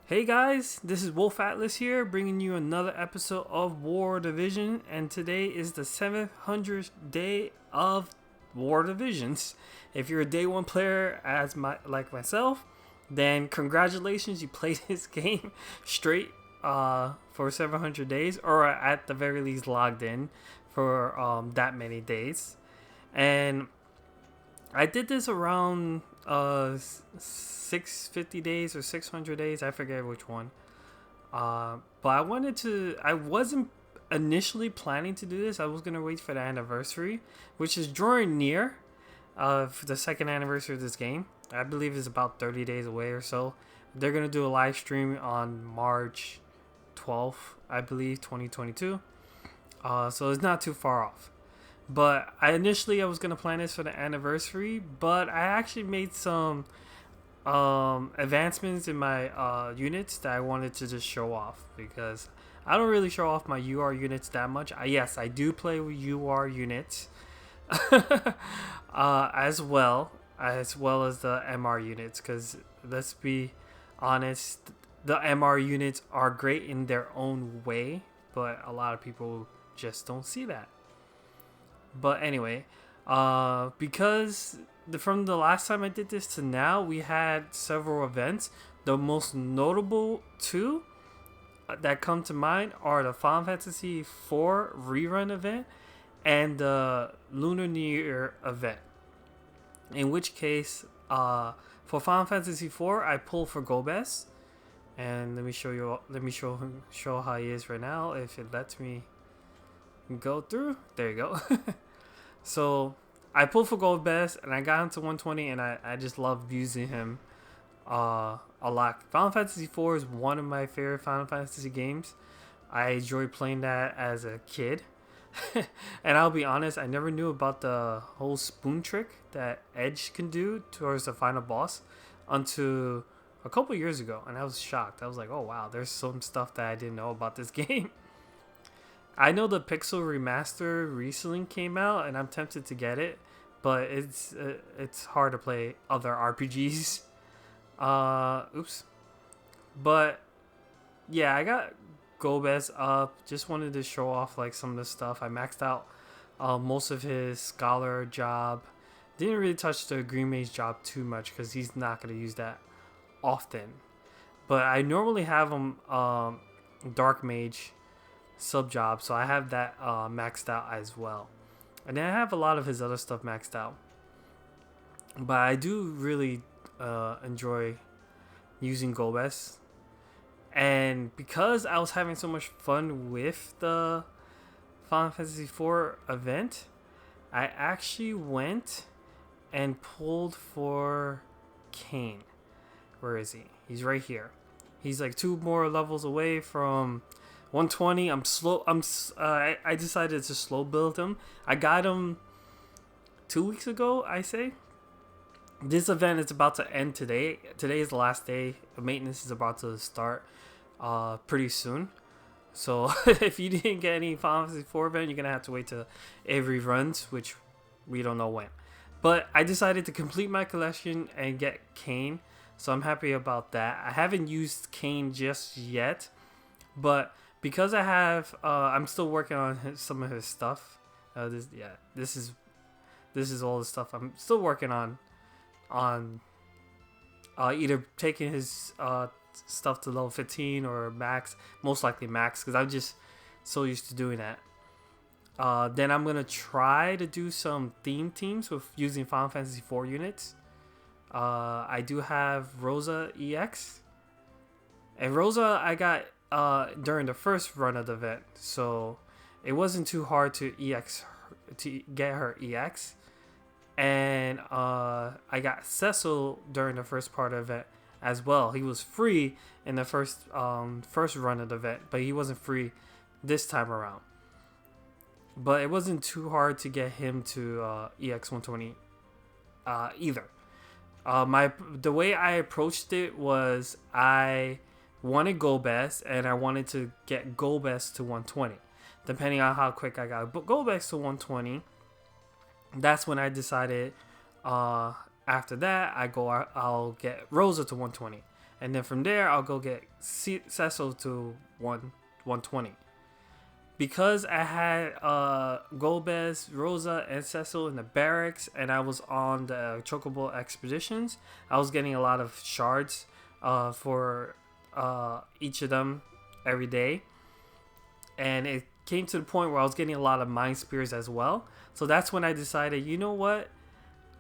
Hey guys, this is Wolf Atlas here, bringing you another episode of War Division, and today is the 700th day of War Divisions. If you're a day one player like myself, then congratulations, you played this game straight for 700 days, or at the very least logged in for that many days. And I did this around 650 days or 600 days. I forget which one. But I wasn't initially planning to do this. I was going to wait for the anniversary, which is drawing near for the second anniversary of this game. I believe it's about 30 days away or so. They're going to do a live stream on March 12th, I believe, 2022. So it's not too far off. But I was gonna plan this for the anniversary, but I actually made some advancements in my units that I wanted to just show off because I don't really show off my UR units that much. Yes, I do play with UR units as well as the MR units. Because let's be honest, the MR units are great in their own way, but a lot of people just don't see that. But anyway, because from the last time I did this to now, we had several events. The most notable two that come to mind are the Final Fantasy IV rerun event and the Lunar New Year event. In which case, for Final Fantasy IV, I pulled for Golbez, and let me show how he is right now if it lets me go through. There you go. So I pulled for Golbez and I got him to 120, and I just love using him a lot. Final Fantasy IV is one of my favorite Final Fantasy games. I enjoy playing that as a kid. And I'll be honest, I never knew about the whole spoon trick that Edge can do towards the final boss until a couple years ago, and I was shocked. I was like, oh wow, there's some stuff that I didn't know about this game. I know the Pixel Remaster recently came out, and I'm tempted to get it, but it's hard to play other RPGs. Oops. But yeah, I got Golbez up. Just wanted to show off like some of the stuff. I maxed out most of his Scholar job. Didn't really touch the Green Mage job too much because he's not going to use that often. But I normally have him Dark Mage sub job, so I have that maxed out as well, and then I have a lot of his other stuff maxed out. But I do really enjoy using Golbez, and because I was having so much fun with the Final Fantasy IV event, I actually went and pulled for Kain. Where is he? He's right here. He's like 2 more levels away from 120. I decided to slow build him. I got him 2 weeks ago, I say. This event is about to end today. Today is the last day. Maintenance is about to start pretty soon. So if you didn't get any Final Fantasy IV event, you're going to have to wait till Avery runs, which we don't know when. But I decided to complete my collection and get Kain. So I'm happy about that. I haven't used Kain just yet, but because I have, I'm still working on some of his stuff. This is all the stuff I'm still working on either taking his stuff to level 15 or max, most likely max, because I'm just so used to doing that. Then I'm gonna try to do some theme teams with using Final Fantasy IV units. I do have Rosa EX, and Rosa I got during the first run of the event, so it wasn't too hard to get her EX. And I got Cecil during the first part of the event as well. He was free in the first run of the event, but he wasn't free this time around. But it wasn't too hard to get him to EX 120 either. The way I approached it was I wanted Golbez, and I wanted to get Golbez to 120. Depending on how quick I got Golbez to 120, that's when I decided after that I'll get Rosa to 120. and then from there I'll go get Cecil to 120. Because I had Golbez, Rosa, and Cecil in the barracks, and I was on the Chocobo expeditions, I was getting a lot of shards for each of them every day. And it came to the point where I was getting a lot of Mind Spears as well. So that's when I decided, you know what?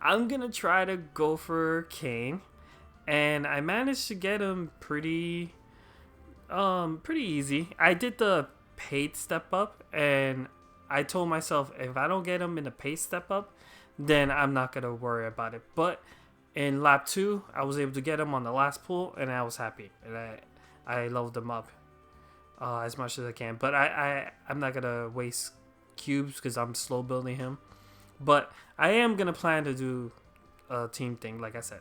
I'm going to try to go for Kain. And I managed to get him pretty easy. I did the paid step up, and I told myself if I don't get him in the paid step up, then I'm not gonna worry about it. But in lap 2, I was able to get him on the last pull, and I was happy, and I leveled him up as much as I can. But I'm not gonna waste cubes because I'm slow building him. But I am gonna plan to do a team thing, like I said.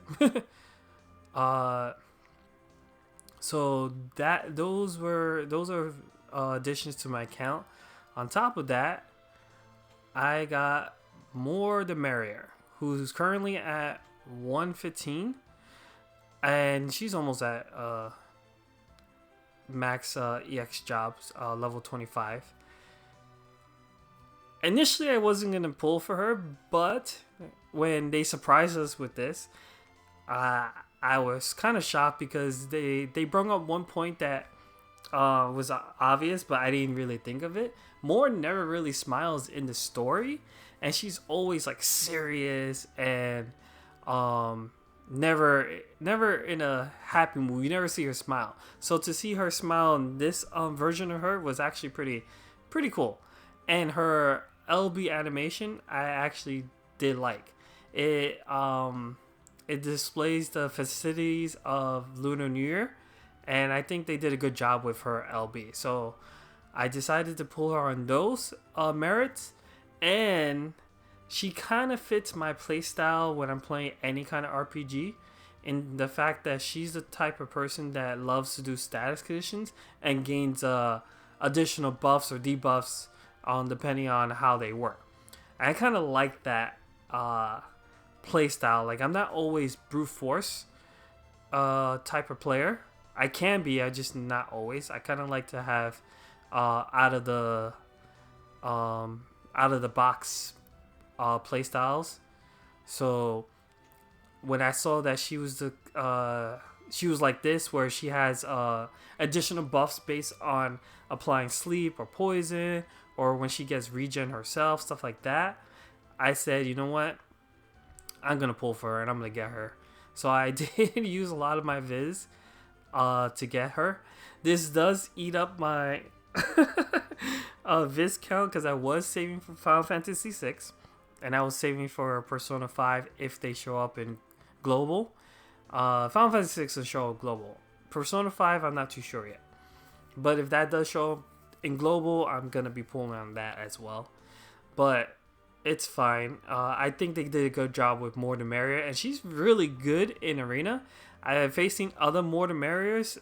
So those are additions to my account. On top of that, I got More the Merrier, who's currently at 115, and she's almost at max EX jobs level 25. Initially, I wasn't gonna pull for her, but when they surprised us with this, I was kind of shocked because they brought up one point that was obvious, but I didn't really think of it. More never really smiles in the story, and she's always like serious and never in a happy mood. You never see her smile. So to see her smile in this version of her was actually pretty cool. And her LB animation I actually did like. It displays the festivities of Lunar New Year, and I think they did a good job with her LB. So I decided to pull her on those merits, and she kind of fits my playstyle when I'm playing any kind of RPG, in the fact that she's the type of person that loves to do status conditions and gains additional buffs or debuffs depending on how they work. I kind of like that playstyle. Like, I'm not always brute force type of player. I can be, I just not always. I kind of like to have out of the box playstyles. So when I saw that she was like this, where she has additional buffs based on applying sleep or poison, or when she gets regen herself, stuff like that, I said, you know what, I'm gonna pull for her and I'm gonna get her. So I did use a lot of my Viz to get her. This does eat up my Viz count, because I was saving for Final Fantasy 6, and I was saving for Persona 5 if they show up in global. Final Fantasy 6 will show up global. Persona 5, I'm not too sure yet, but if that does show up in global, I'm gonna be pulling on that as well. But it's fine. I think they did a good job with More the Merrier, and she's really good in arena. Facing other More the Merriers,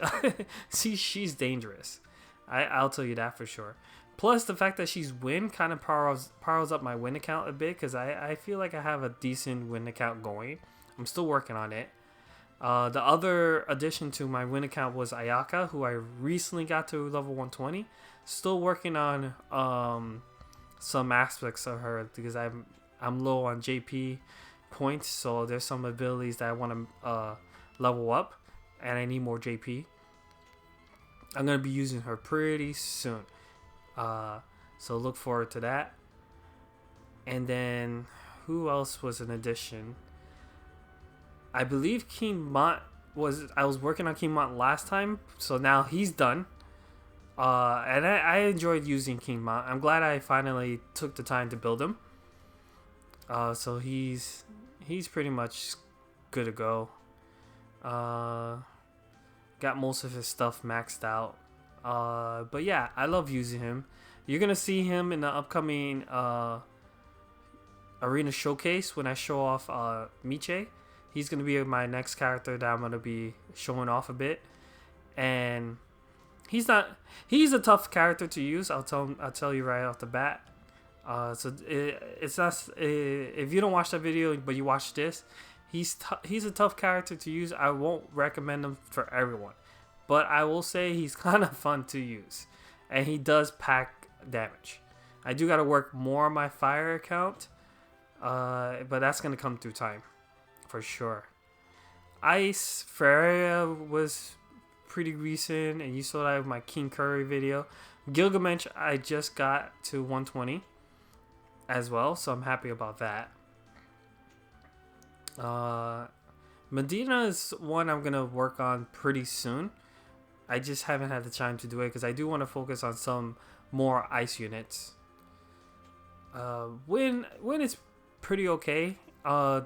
she's dangerous. I'll tell you that for sure. Plus, the fact that she's win kind of powers up my win account a bit, because I feel like I have a decent win account going. I'm still working on it. The other addition to my win account was Ayaka, who I recently got to level 120. Still working on some aspects of her, because I'm low on JP points, so there's some abilities that I want to level up, and I need more JP. I'm gonna be using her pretty soon, so look forward to that. And then who else was an addition? I believe King Mont I was working on King Mont last time, so now he's done. And I enjoyed using King Mont. I'm glad I finally took the time to build him. So he's pretty much good to go. Got most of his stuff maxed out. But yeah, I love using him. You're gonna see him in the upcoming arena showcase when I show off Miche. He's gonna be my next character that I'm gonna be showing off a bit, and he's a tough character to use. I'll tell you right off the bat. So it's not, if you don't watch that video but you watch this, He's a tough character to use. I won't recommend him for everyone, but I will say he's kind of fun to use, and he does pack damage. I do got to work more on my fire account, but that's gonna come through time, for sure. Ice Freya was pretty recent, and you saw that with my King Curry video. Gilgamesh I just got to 120 as well, so I'm happy about that. Medina is one I'm gonna work on pretty soon. I just haven't had the time to do it because I do want to focus on some more ice units. When it's pretty okay. I'm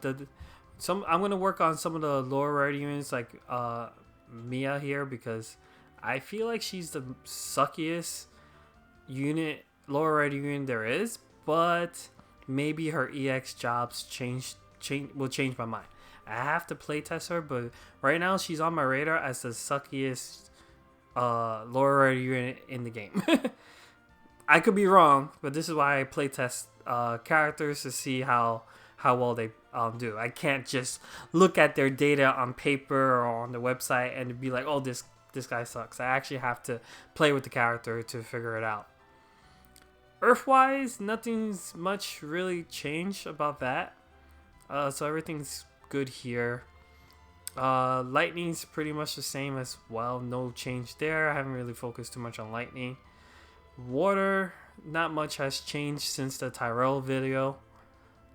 gonna work on some of the lower rarity units like Mia here because I feel like she's the suckiest lower rarity unit there is, but maybe her EX jobs will change my mind. I have to playtest her, but right now she's on my radar as the suckiest lower rarity unit in the game. I could be wrong, but this is why I playtest characters to see how well they do. I can't just look at their data on paper or on the website and be like, oh, this guy sucks. I actually have to play with the character to figure it out. Earthwise, nothing's much really changed about that. So everything's good here. Lightning's pretty much the same as well. No change there. I haven't really focused too much on lightning. Water, not much has changed since the Tyrell video.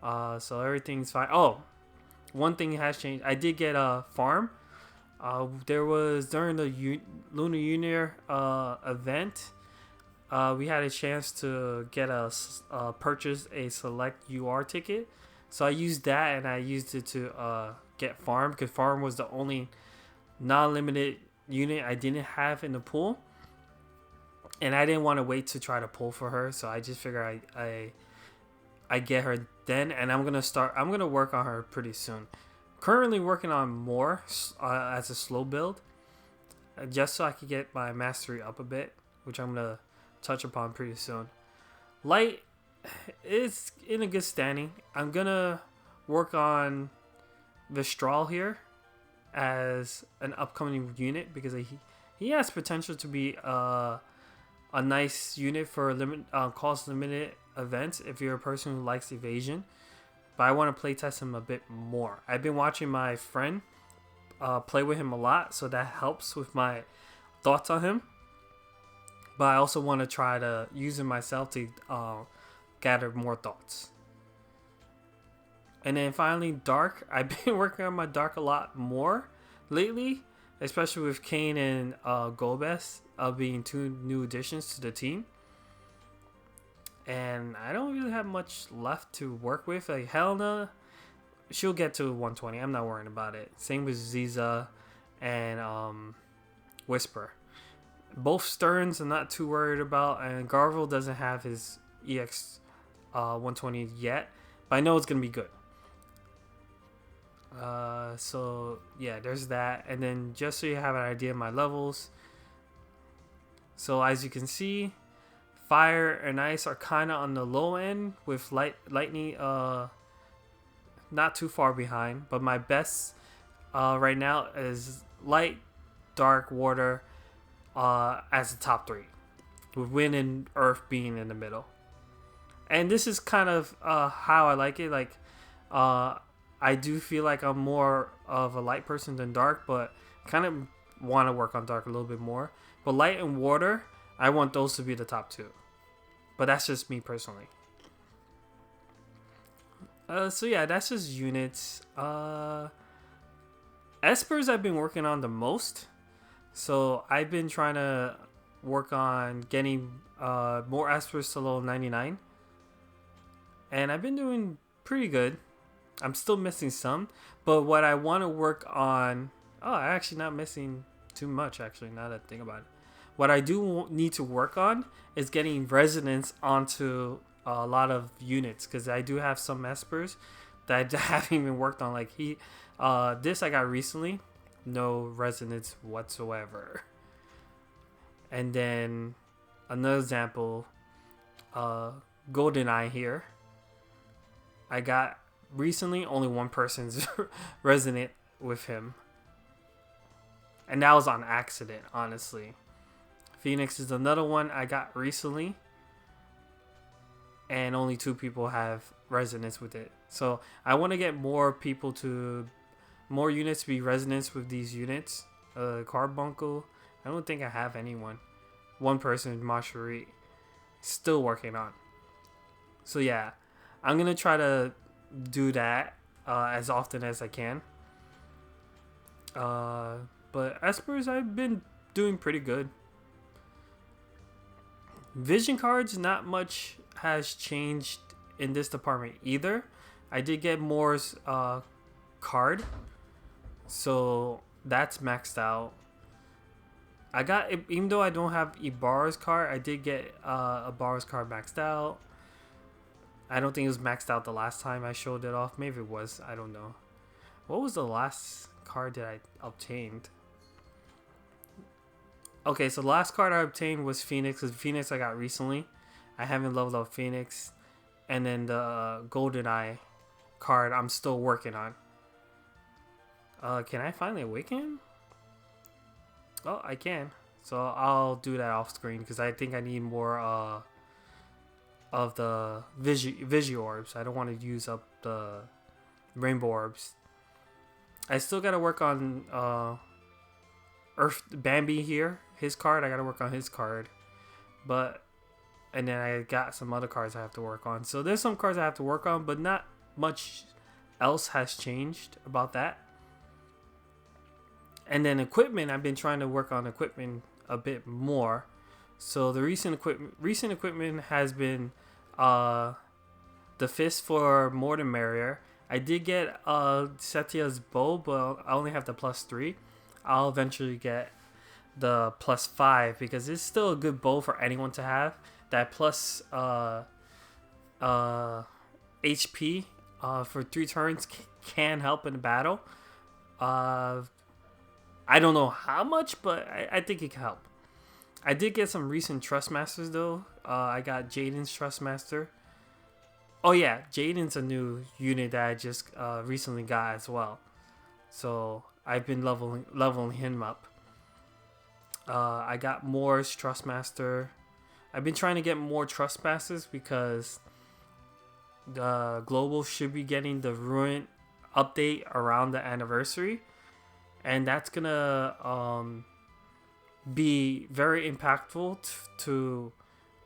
So everything's fine. Oh, one thing has changed. I did get a farm. There was during the Lunar Junior event. We had a chance to get purchase a select UR ticket. So I used that and I used it to get farm because farm was the only non-limited unit I didn't have in the pool. And I didn't want to wait to try to pull for her, so I just figured I get her then, and I'm gonna work on her pretty soon. Currently working on more as a slow build, just so I could get my mastery up a bit, which I'm gonna touch upon pretty soon. Light is in a good standing. I'm gonna work on Vistral here as an upcoming unit because he has potential to be a nice unit for cost limited events if you're a person who likes evasion. But I want to playtest him a bit more. I've been watching my friend play with him a lot, so that helps with my thoughts on him. But I also want to try to use him myself to gather more thoughts. And then finally, Dark. I've been working on my Dark a lot more lately, especially with Kane and Golbez being two new additions to the team. And I don't really have much left to work with. Like Helena, she'll get to 120. I'm not worrying about it. Same with Ziza and Whisper. Both Stearns I'm not too worried about. And Garvel doesn't have his EX 120 yet. But I know it's going to be good. So yeah, there's that. And then just so you have an idea of my levels. So as you can see, fire and ice are kind of on the low end with lightning not too far behind, but my best right now is light, dark, water as the top three, with wind and earth being in the middle. And this is kind of how I like it. Like I do feel like I'm more of a light person than dark, but kind of want to work on dark a little bit more. But light and water, I want those to be the top two. But that's just me personally. So yeah, that's just units. Espers I've been working on the most. So I've been trying to work on getting more Espers to level 99. And I've been doing pretty good. I'm still missing some. But what I want to work on... Oh, I'm actually not missing too much, actually, now that I think about it. What I do need to work on is getting resonance onto a lot of units, because I do have some Espers that I haven't even worked on. Like this I got recently, no resonance whatsoever. And then another example, GoldenEye here. I got recently only one person's resonant with him, and that was on accident, honestly. Phoenix is another one I got recently, and only 2 people have resonance with it. So I want to get more units to be resonance with these units. Carbuncle, I don't think I have anyone. One person, Masherit, still working on. So yeah, I'm gonna try to do that as often as I can. But Espers, I've been doing pretty good. Vision cards, not much has changed in this department either. I did get Moore's card, so that's maxed out. I got, even though I don't have Ibarra's card, I did get Ibarra's card maxed out. I don't think it was maxed out the last time I showed it off. Maybe it was. I don't know. What was the last card that I obtained? Okay, so the last card I obtained was Phoenix. Because Phoenix I got recently. I haven't leveled up Phoenix. And then the GoldenEye card I'm still working on. Can I finally awaken him? Oh, I can. So I'll do that off screen because I think I need more of the Vigi orbs. I don't want to use up the rainbow orbs. I still gotta work on Earth Bambi here. His card, I gotta work on his card. And then I got some other cards I have to work on. So there's some cards I have to work on, but not much else has changed about that. And then equipment, I've been trying to work on equipment a bit more. So the recent equipment has been the fist for More Than Merrier. I did get Setia's bow, but I only have the +3. I'll eventually get the +5 because it's still a good bow for anyone to have. That plus HP for 3 turns can help in the battle. I don't know how much, but I think it can help. I did get some recent Trustmasters though. I got Jaden's Trustmaster. Oh yeah, Jaden's a new unit that I just recently got as well. So I've been leveling him up. I got Moore's Trustmaster. I've been trying to get more Trustmasters because the Global should be getting the Ruin update around the anniversary. And that's gonna be very impactful to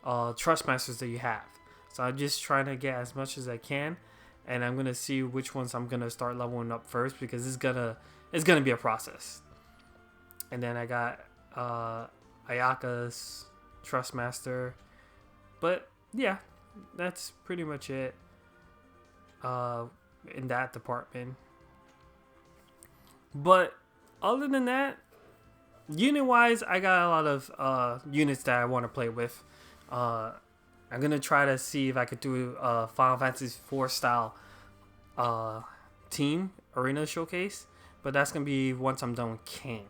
Trustmasters that you have. So I'm just trying to get as much as I can, and I'm gonna see which ones I'm gonna start leveling up first because it's gonna be a process. And then I got Ayaka's Trustmaster, but yeah, that's pretty much it in that department. But other than that, unit-wise, I got a lot of units that I want to play with. I'm going to try to see if I could do a Final Fantasy IV style team arena showcase. But that's going to be once I'm done with Kain.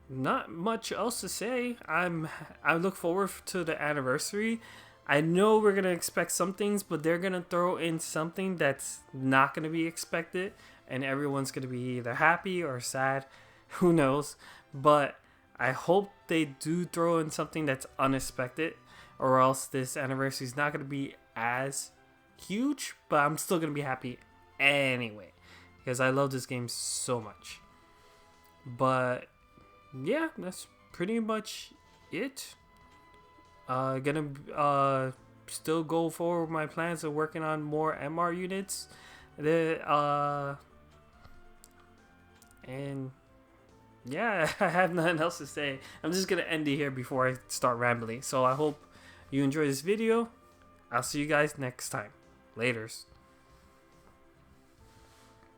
Not much else to say. I look forward to the anniversary. I know we're going to expect some things, but they're going to throw in something that's not going to be expected. And everyone's going to be either happy or sad. Who knows? But I hope they do throw in something that's unexpected. Or else this anniversary is not going to be as huge. But I'm still going to be happy anyway. Because I love this game so much. But yeah, that's pretty much it. Gonna still go forward with my plans of working on more MR units. And yeah, I have nothing else to say. I'm just gonna end it here before I start rambling. So I hope you enjoy this video. I'll see you guys next time. Laters.